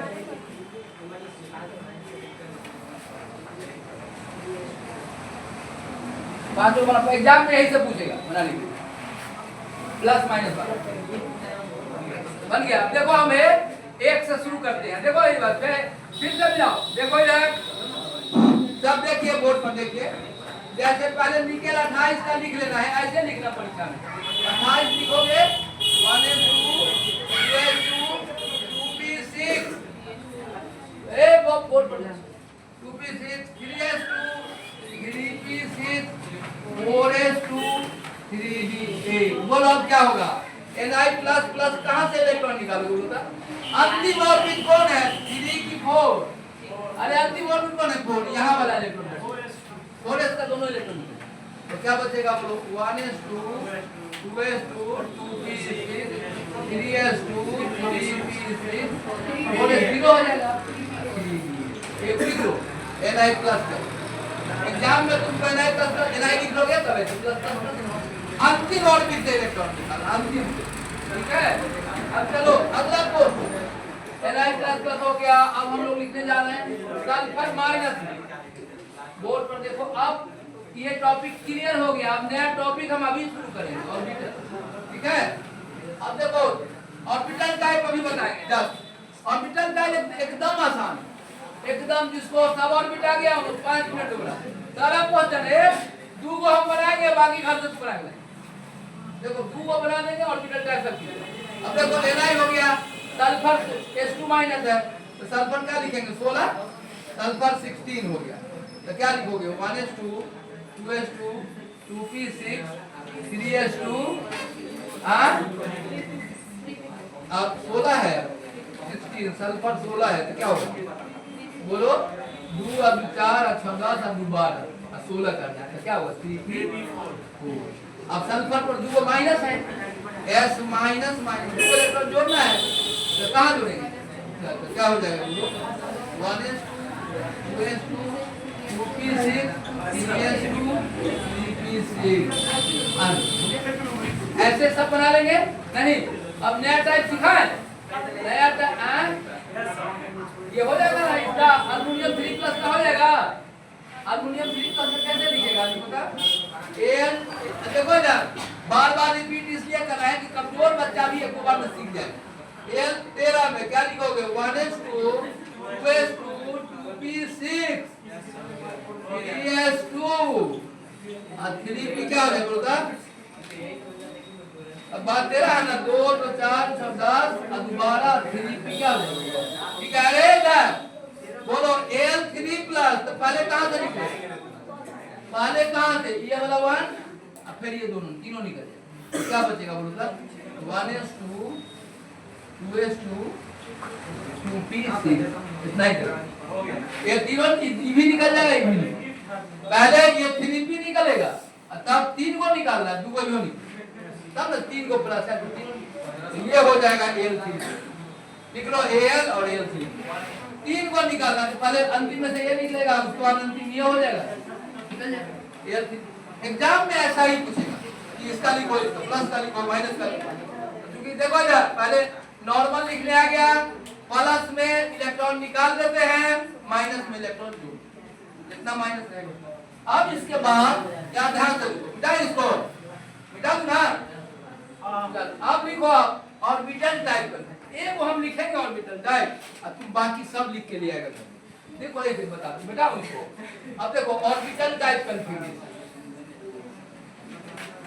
एग्जाम में यही से पूछेगा बनाने के लिए। प्लस माइनस बन गया। देखो हमें एक से शुरू करते हैं। देखो ये बात पे फिर से जाओ, देखो इधर सब देखिए बोर्ड पर देखिए। जैसे पहले निकल 28 का लिख लेना है, ऐसे लिखना परीक्षा में। 28 लिखोगे 1 and 2 2 and 2 2p6 वो बोर्ड पर 2p6 3s2 3p6 4s2 3d8। बोलो अब क्या होगा? Ni प्लस प्लस कहां से इलेक्ट्रॉन निकालोगे बोलता? अंतिम ऑर्बिट कौन है? 3 की 4। अरे अंतिम ऑर्बिट कौन है? 4। यहां वाला इलेक्ट्रॉन 4s का दोनों इलेक्ट्रॉन। तो क्या बचेगा बोलो? 1s2 2s2 2p6 3s2 3p6 4s 0 हो जाएगा। ये लिखो Ni प्लस का। एग्जाम में तुम Ni प्लस का Ni लिख लोगे तब है प्लस का अंतिम ऑर्बिट से इलेक्ट्रॉन निकालना अंतिम। ठीक है, अब चलो अगला कोर्स Ni प्लस प्लस हो गया। अब हम लोग लिखने जा रहे हैं सल्फर माइनस। बोर्ड पर देखो, अब ये टॉपिक क्लियर हो गया। अब नया टॉपिक हम अभी शुरू करेंगे ऑर्बिटल। ठीक है, अब देखो ऑर्बिटल टाइप अभी बताएंगे। जस्ट ऑर्बिटल टाइप एकदम आसान, एकदम जिसको सब ऑर्बिट आ गया 5 मिनट में सारा क्वेश्चन है। 2 को हम बनाएंगे, बाकी घर से बनाएंगे। देखो 2 को बना देंगे ऑर्बिटल टाइप सब। अब देखो Ni हो गया, सल्फर S2 माइनस है तो सल्फर क्या लिखेंगे 16, सल्फर 16 हो गया। तो क्या लिखोगे 1s2 2s2 2p6 3s2 अब 16 है 16 सल्फर 16 है तो क्या होगा बोलो? 2 और 4 और 6 10 और 12 और 16 करना है। क्या होगा 3p4। अब सल्फर पर 2 माइनस है, S माइनस माइनस 2 इलेक्ट्रॉन जोड़ना है तो कहां जोड़ेंगे? तो क्या हो जाएगा बोलो? 1s2 2s2 2p6 3s2 3p6 ऐसे सब बना लेंगे। नहीं, अब नया टाइप सिखाएं। नया टाइप ये हो जाएगा ना, इसका अल्युमिनियम 3+ का हो जाएगा। अल्युमिनियम 3+ में कैसे लिखेगा पता? एल देखो ना, बार-बार रिपीट इसलिए कर रहा है कि कमजोर बच्चा भी एक बार में सीख जाए। एल 13 में क्या लिखोगे? 1s2 2s2 2p6 3s2 और 3p क्या हो जाएगा बोलता? अब बात 13 है ना, 2 तो 4 6 10 और 12 3p क्या हो जाएगा? ठीक है रे ना, बोलो L3+ तो पहले कहां से लिखे? पहले कहां से? ये वाला 1 और फिर ये दोनों तीनों निकल जाए तो क्या बचेगा बोलो सर? 1s2 2s2 2p6 इतना ही करेंगे। ये तीनों भी निकल जाएगा, ये भी पहले ये 3p निकलेगा तब 3 को निकालना है, 2 को भी नहीं तब ना 3 को प्लस है तो 3 ये हो जाएगा L3। लिख लो Al और L3 3 को निकालना है पहले अंतिम में से ये निकलेगा उसके बाद अंतिम ये हो जाएगा L3। एग्जाम में ऐसा ही पूछेगा कि इसका लिखो इसका प्लस का लिखो माइनस का लिखो। क्योंकि देखो जा पहले नॉर्मल लिखने आ गया, प्लस में इलेक्ट्रॉन निकाल देते हैं, माइनस में इलेक्ट्रॉन जोड़ जितना माइनस रहेगा। अब इसके बाद क्या ध्यान से मिटा इसको मिटा दो ना। अब लिखो ऑर्बिटल टाइप करना है। एक हम लिखेंगे ऑर्बिटल टाइप और तुम बाकी सब लिख के ले आएगा। देखो एक बता दो बेटा उसको। अब देखो ऑर्बिटल टाइप कन्फिगरेशन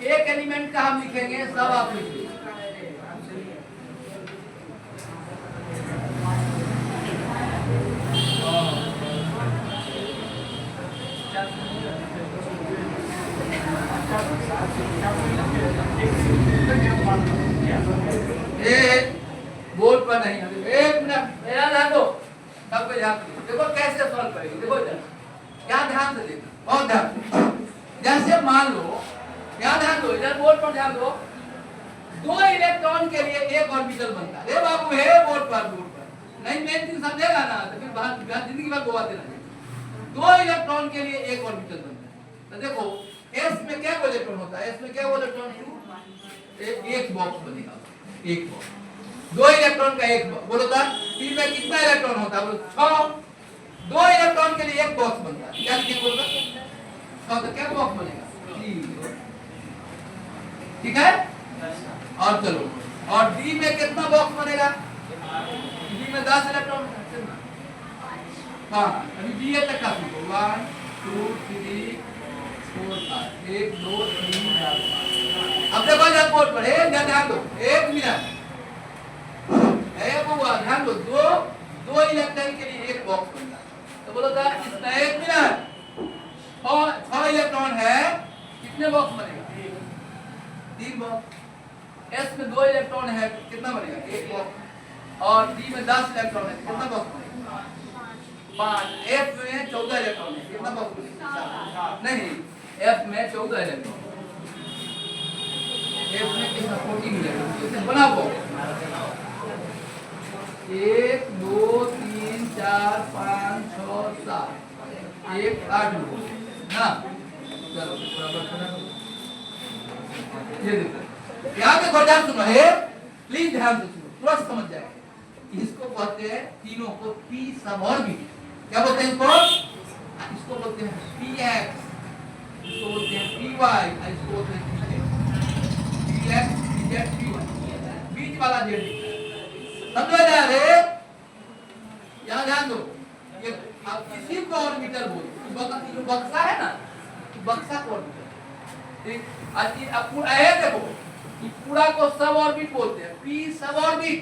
एक एलिमेंट का हम लिखेंगे, सब आप लिखिए। बोर्ड पर नहीं, एक मिनट मेरा ध्यान दो, सबको ध्यान देखो कैसे सॉल्व करेंगे। देखो क्या ध्यान से देखना, बहुत ध्यान। जैसे मान लो, क्या ध्यान दो, इधर बोर्ड पर ध्यान दो। 2 इलेक्ट्रॉन के लिए एक ऑर्बिटल बनता है। बाबू है बोर्ड पर नहीं मेन चीज समझेगा ना तो फिर बात जिंदगी भर गोवाते रहेंगे। 2 इलेक्ट्रॉन के लिए एक ऑर्बिटल बनता है। तो देखो s में क्या इलेक्ट्रॉन होता है? s में क्या इलेक्ट्रॉन? एक बॉक्स बनेगा, एक बॉक्स। 2 इलेक्ट्रॉन का एक बॉक्स बोलो सर। p में कितना इलेक्ट्रॉन होता है? बोलो 6। 2 इलेक्ट्रॉन के लिए एक बॉक्स बनता है। क्या लिखेंगे बोलो सर? तो क्या बॉक्स बनेगा? ठीक है। और चलो, और डी में कितना बॉक्स बनेगा? डी में 10 इलेक्ट्रॉन कितना? हाँ, अभी डी तक का सीखो। 1 2 3 4 5 1 2 3 4 5। अब देखो जब बोर्ड पर है, ध्यान दो, 1 मिनट है बुआ, ध्यान दो, दो इलेक्ट्रॉन के लिए एक बॉक्स बनता है। तो बोलो था इसमें 1 मिनट और 6 इलेक्ट्रॉन है, कितने बॉक्स बनेगा? 3 बॉक्स। एस में 2 इलेक्ट्रॉन है, कितना बनेगा? 1 बॉक्स। और डी में 10 इलेक्ट्रॉन है, कितना बॉक्स बनेगा? 5। एफ में 14 इलेक्ट्रॉन है, कितना बॉक्स बनेगा? नहीं, एफ में 14 इलेक्ट्रॉन, एफ में कितना? 14 इलेक्ट्रॉन। बना बॉक्स 1 2 3 4 5 6 7 1 8 ना। चलो ये देखो, यहाँ पे ध्यान सुनो है, प्लीज ध्यान से सुनो, थोड़ा समझ जाएगा। इसको कहते हैं तीनों को पी सब ऑर्बिट। क्या बोलते हैं इसको? इसको बोलते हैं पी एक्स, इसको बोलते हैं पी वाई, इसको बोलते हैं P x P Z P Y, बीच वाला जेड। समझ जा रहे? यहाँ ध्यान दो, ये आप किसी को ऑर्बिटल बोलते, बक्सा है ना, बक्सा को ऑर्बिटल। अब देखो, पूरा को सब ऑर्बिट बोलते हैं, पी सब ऑर्बिट।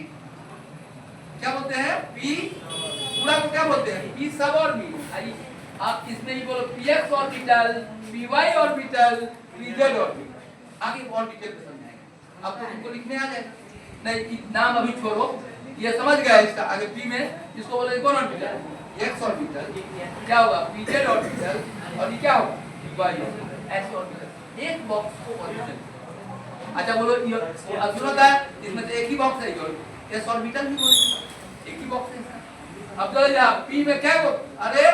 क्या बोलते हैं? पी पूरा को क्या बोलते हैं? पी सब ऑर्बिट। आप इसमें ही बोलो p x orbital, p y orbital, p z orbital. आगे और डिटेल में समझाएंगे, आपको तुमको लिखने आ जाएगा। नहीं, नाम अभी छोड़ो, ये समझ गया इसका। आगे पी में इसको बोले कौन ऑर्बिटल? X orbital. क्या होगा? P z orbital. और ये क्या होगा? Y s orbital. एक बॉक्स को ऑर्बिटल। अच्छा बोलो, ये जरूरत है इसमें से एक ही बॉक्स है, ये एस ऑर्बिटल भी बोलते एक ही बॉक्स है। अब चलो जा पी में क्या हो? अरे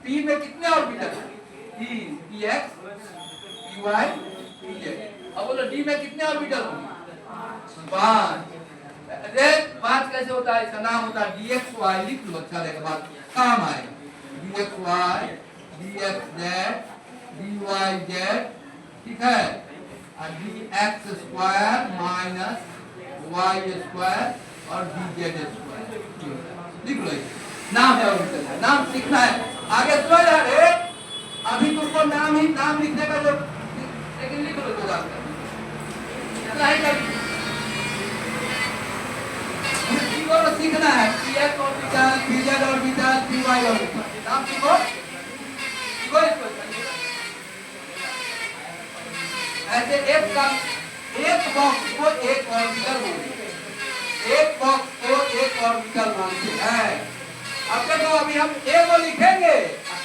पी में कितने ऑर्बिटल है? तीन, p x p y p z. अब बोलो डी में कितने ऑर्बिटल होंगे? 5। अरे 5 कैसे होता है? इसका नाम होता है dxy। लिख लो, अच्छा रहेगा, बात काम आएगा। dxy dxz dyz, ठीक है? dx square minus y square और dz स्क्वायर। लिख लो, नाम है ऑर्बिटल का, नाम सीखना है। आगे समझ आ रहे? अभी तुमको नाम ही नाम लिखने का जो, लेकिन लिख लो तो इतना ही कर सीखना है। P x orbital, p z orbital, p y orbital, नाम सीखो। ऐसे एक बॉक्स को एक ऑर्बिटल बोलते हैं, एक बॉक्स को एक ऑर्बिटल बोलते हैं। अब देखो, अभी हम ए को लिखेंगे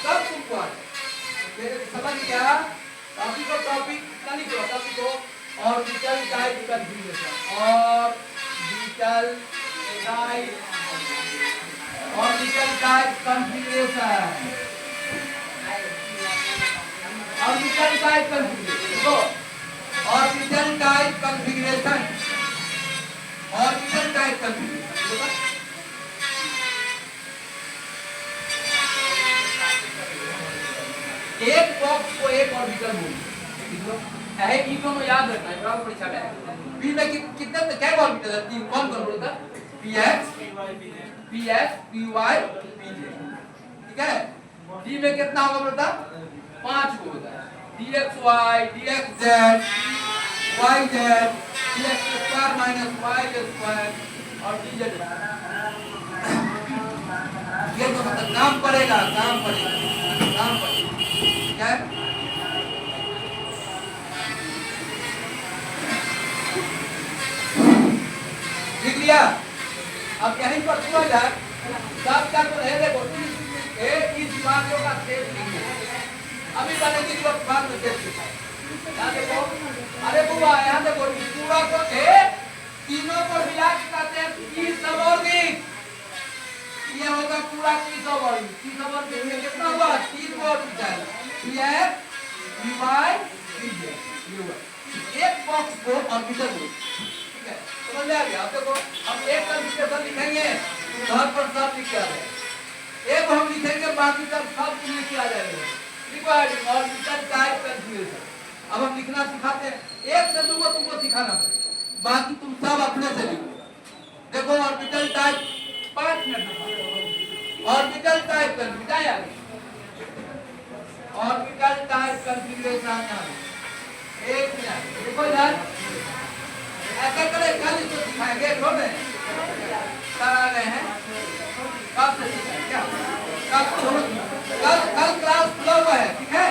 तब तुमको समझ गया। टॉपिक को टॉपिक क्या लिख लो? टॉपिक को orbital type configuration, orbital type configuration, orbital type configuration, orbital type configuration, orbital type configuration. एक बॉक्स को एक ऑर्बिटल बोलते हैं। ये दोनों याद रखना है, बराबर परीक्षा में। पी में कितने क्या ऑर्बिटल है? 3। कौन कौन बोलता? P x p y p z, ठीक है? डी में कितना होगा बोलता? 5 को होता है। dxy dxz yz dx square minus y square और dz। ये तो मतलब काम पड़ेगा, काम पड़ेगा, काम पड़ेगा, क्या है? लिख लिया? अब यहीं पर समझ जाए, सब क्या तो है, देखो इस वाक्यों का सेट लिखिए। अभी बनेगी जो बाद में सेट लिखा है। यहाँ देखो, अरे बुआ यहाँ देखो, पूरा को तीनों को मिला के कहते हैं पी सब ऑर्बिट। ये होगा पूरा पी सब ऑर्बिट। पी सब ऑर्बिट में कितना हुआ? 3 orbital, p x p y p z. ये हुआ एक बॉक्स को ऑर्बिटल बोलते हैं, ठीक है? समझ आ गया? अब देखो, हम एक कन्फिगरेशन लिखेंगे, घर पर सब लिख के आ जाएगा। एक हम लिखेंगे, बाकी सब लिख के आ जाएगा। Required orbital type configuration. अब हम लिखना सिखाते हैं, 1 से 2 को तुमको सिखाना पड़ेगा, बाकी तुम सब अपने से लिखो। देखो orbital type 5 minute orbital type configuration orbital type configuration एक मिनट देखो यार ऐसा करे कल इसको सिखाएंगे रो में सर आ गए हैं कब से सिखाएंगे क्या कल क्लास खुला हुआ है ठीक है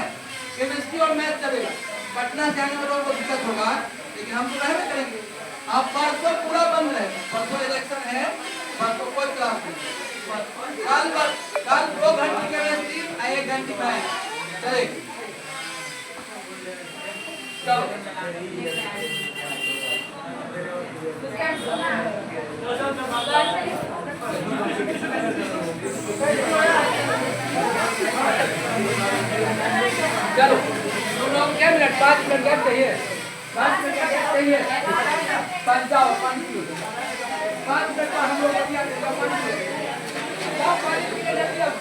केमिस्ट्री और मैथ चलेगा पटना से आने वालों को दिक्कत होगा लेकिन हम तो रहने करेंगे अब परसों पूरा बंद है परसों इलेक्शन है परसों कोई क्लास नहीं कल 2 घंटे केमिस्ट्री 1 घंटे मैथ चलेगी चलो चलो तुम लोग क्या मिनट 5 मिनट गैप चाहिए 5 मिनट का गैप चाहिए 5 जाओ 5 मिनट का हम लोग अभी आते हैं 5 मिनट जाओ 5 मिनट जल्दी अब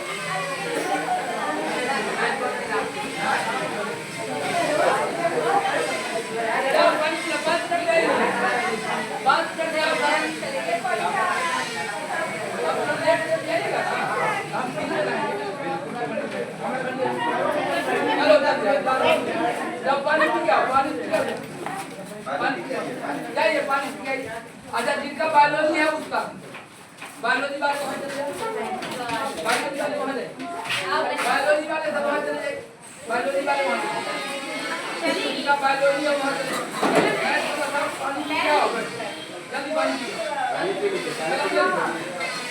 जाओ 5 मिनट जब पानी पी गया जाइए पानी पी आइए अच्छा जिनका बायोलॉजी है उसका बायोलॉजी वाले वहां चले जाओ बायोलॉजी वाले वहां जाइए बायोलॉजी वाले सब वहां चले जाइए बायोलॉजी वाले वहां जिनका बायोलॉजी है वहां चले पानी पी गया जल्दी पानी पियो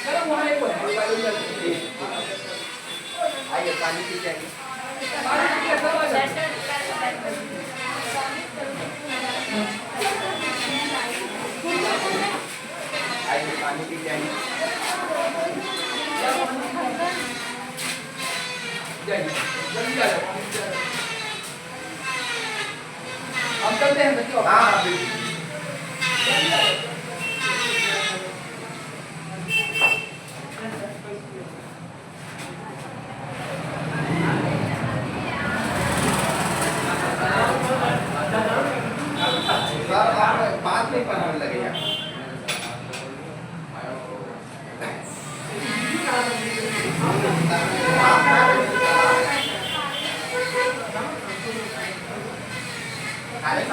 चलो वहां एक बायोलॉजी आइए पानी पी जाइए पानी पी के सब आ जाओ आइए पानी पी जाइए जल्दी आ जाओ हम चलते हैं बच्चों हाँ जल्दी आ जाओ बात नहीं करने लगेगा अरे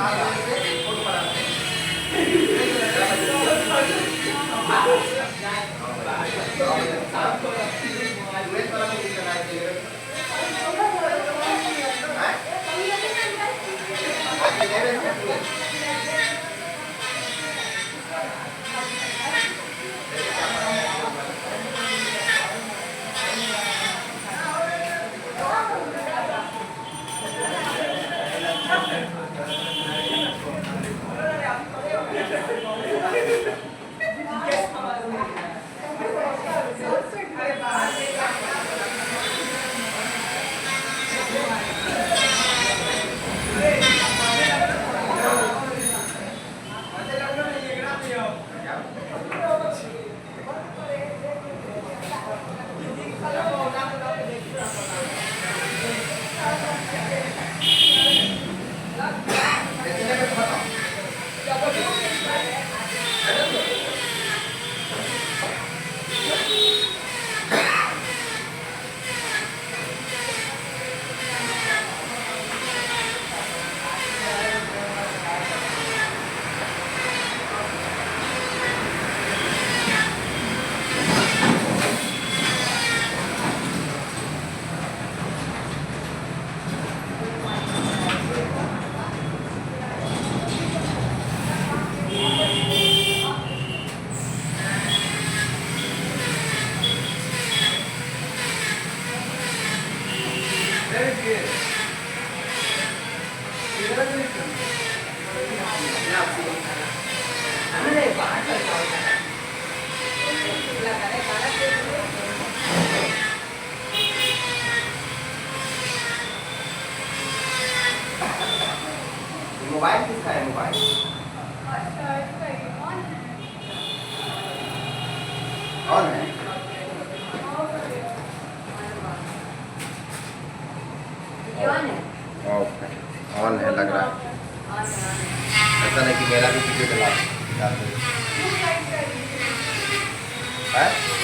है।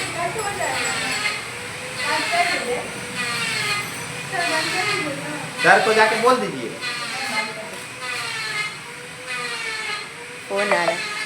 सर को जाके बोल दीजिए। फोन आ रहा है।